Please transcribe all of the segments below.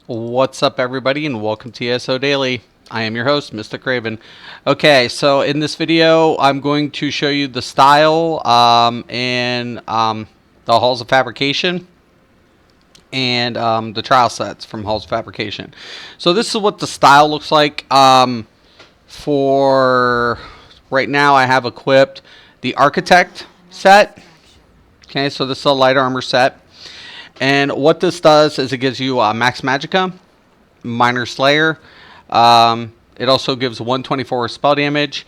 What's up, everybody, and welcome to ESO Daily. I am your host, Mr. Craven. Okay, so in this video, I'm going to show you the style and the halls of fabrication and the trial sets from halls of fabrication. So this is what the style looks like. For right now, I have equipped the Architect set. Okay, so this is a light armor set. And what this does is it gives you Max Magicka, Minor Slayer. It also gives 124 spell damage.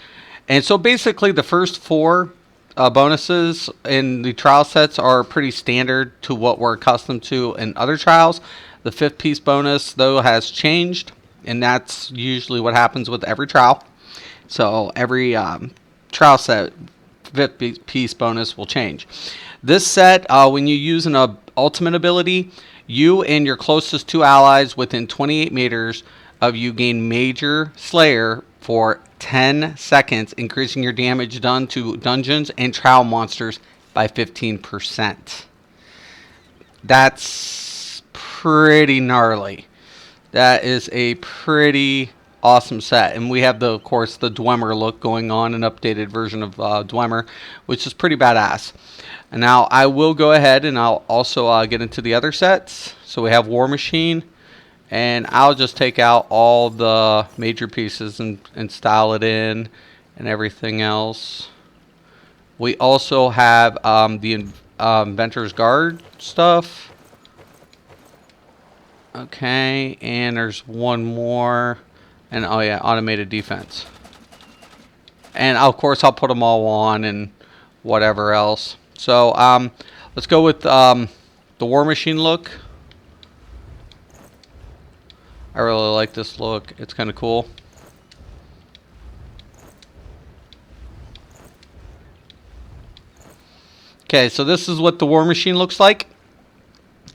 And so basically the first four bonuses in the trial sets are pretty standard to what we're accustomed to in other trials. The fifth piece bonus, though, has changed. And that's usually what happens with every trial. So every trial set, fifth piece bonus will change. This set, when you use an ultimate ability, you and your closest two allies within 28 meters of you gain Major Slayer for 10 seconds, increasing your damage done to dungeons and trial monsters by 15%. That's pretty gnarly. That is a pretty awesome set. And we have, of course, the Dwemer look going on, an updated version of Dwemer, which is pretty badass. And now I will go ahead and I'll also get into the other sets. So we have War Machine, and I'll just take out all the major pieces and style it in and everything else. We also have the Inventors Guard stuff. Okay, and there's one more. And oh yeah, automated defense. And of course I'll put them all on and whatever else. So let's go with the War Machine look. I really like this look. It's kind of cool. Okay, so this is what the War Machine looks like.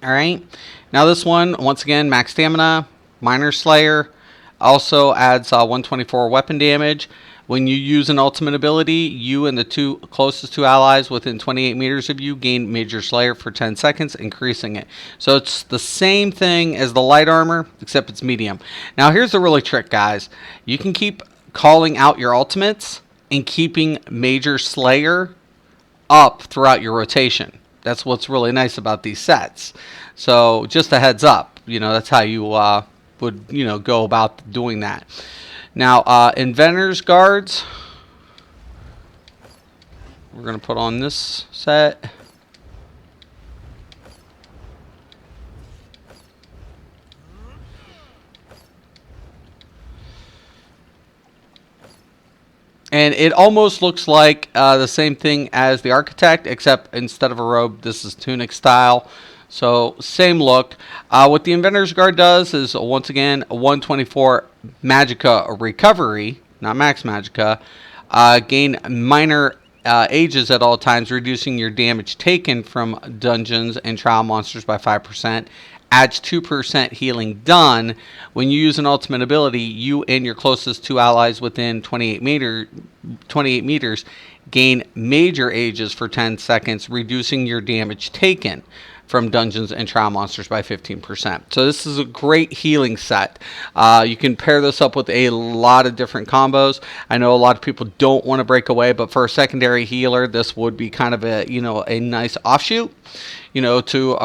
Alright. Now this one, once again, max stamina, Minor Slayer. Also adds 124 weapon damage. When you use an ultimate ability, you and the closest two allies within 28 meters of you gain Major Slayer for 10 seconds, increasing it. So it's the same thing as the light armor, except it's medium. Now here's the really trick, guys. You can keep calling out your ultimates and keeping Major Slayer up throughout your rotation. That's what's really nice about these sets. So just a heads up, that's how you would go about doing that. Now, Inventors Guards, we're going to put on this set. And it almost looks like the same thing as the Architect, except instead of a robe, this is tunic style. So same look. What the Inventor's Guard does is, once again, a 124 Magicka recovery, not max Magicka. Gain minor ages at all times, reducing your damage taken from dungeons and trial monsters by 5%. Adds 2% healing done. When you use an ultimate ability, you and your closest two allies within 28 meters gain major ages for 10 seconds, reducing your damage taken from dungeons and trial monsters by 15%. So this is a great healing set. You can pair this up with a lot of different combos. I know a lot of people don't want to break away, but for a secondary healer, this would be kind of a a nice offshoot, to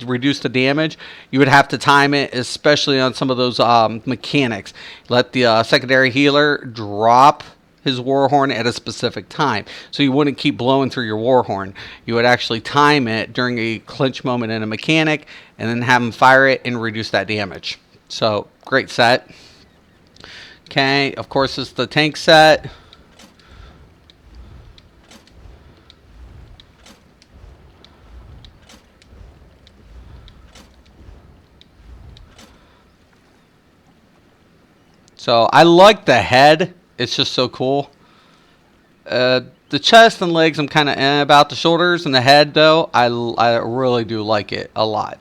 reduce the damage. You would have to time it, especially on some of those mechanics. Let the secondary healer drop his Warhorn at a specific time. So you wouldn't keep blowing through your Warhorn. You would actually time it during a clinch moment in a mechanic and then have him fire it and reduce that damage. So, great set. Okay, of course it's the tank set. So I like the head. It's just so cool. The chest and legs I'm kind of about. The shoulders and the head, though, I really do like it a lot.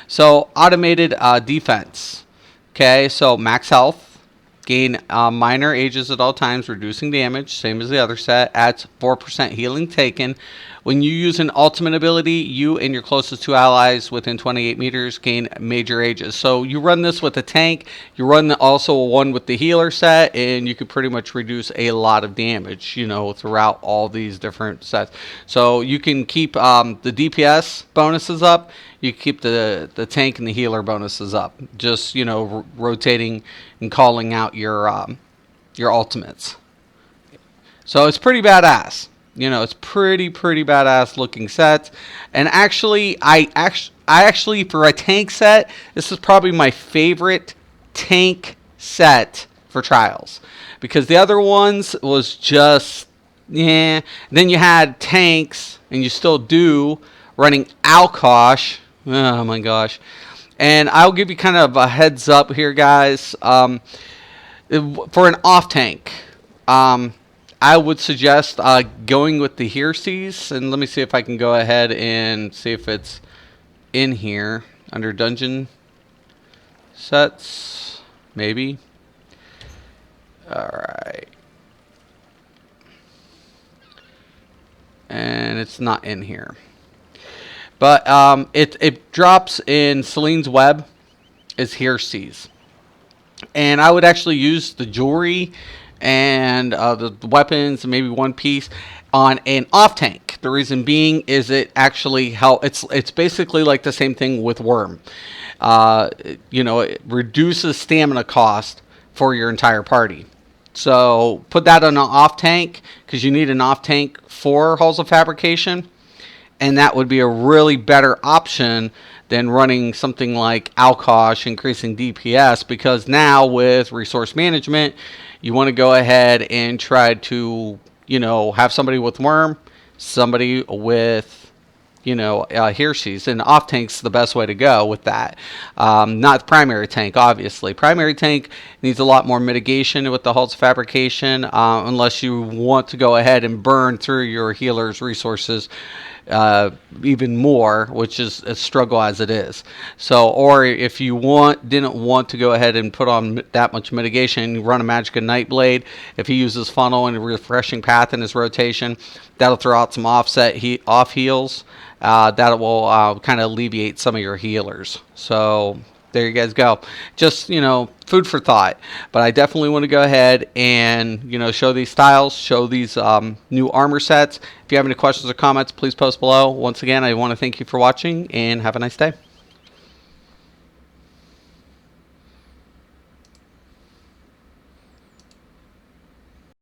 So automated defense. Okay, so max health. Gain minor ages at all times, reducing damage, same as the other set. Adds 4% healing taken. When you use an ultimate ability, you and your closest 2 allies within 28 meters gain major ages. So you run this with a tank, you run also one with the healer set, and you could pretty much reduce a lot of damage, you know, throughout all these different sets. So you can keep the DPS bonuses up, you keep the tank and the healer bonuses up. Just, you know, rotating and calling out your ultimates. So it's pretty badass. You know, it's pretty badass looking set. And actually, I actually for a tank set, this is probably my favorite tank set for Trials, because the other ones was just yeah. Then you had tanks, and you still do, running Alkosh. Oh my gosh. And I'll give you kind of a heads up here, guys. For an off tank, I would suggest going with the Hearseys. And let me see if I can go ahead and see if it's in here under dungeon sets. Maybe. Alright. And it's not in here. But it drops in Celine's Web as Hearseys. And I would actually use the jewelry and the weapons and maybe one piece on an off tank. The reason being is it actually it's basically like the same thing with Worm. You know, it reduces stamina cost for your entire party. So put that on an off tank, because you need an off tank for Halls of Fabrication, and that would be a really better option than running something like Alkosh, increasing DPS, because now with resource management, you want to go ahead and try to, you know, have somebody with Worm, somebody with, you know, Hearseys, and off tank's the best way to go with that. Not primary tank, obviously. Primary tank needs a lot more mitigation with the Halls of Fabrication, unless you want to go ahead and burn through your healer's resources even more, which is a struggle as it is. So, or if you didn't want to go ahead and put on that much mitigation, you run a Magic and Nightblade. If he uses Funnel and a Refreshing Path in his rotation, that'll throw out some off heals. That will kind of alleviate some of your healers. So there you guys go. Just, you know, food for thought. But I definitely want to go ahead and, you know, show these styles, show these new armor sets. If you have any questions or comments, please post below. Once again, I want to thank you for watching, and have a nice day.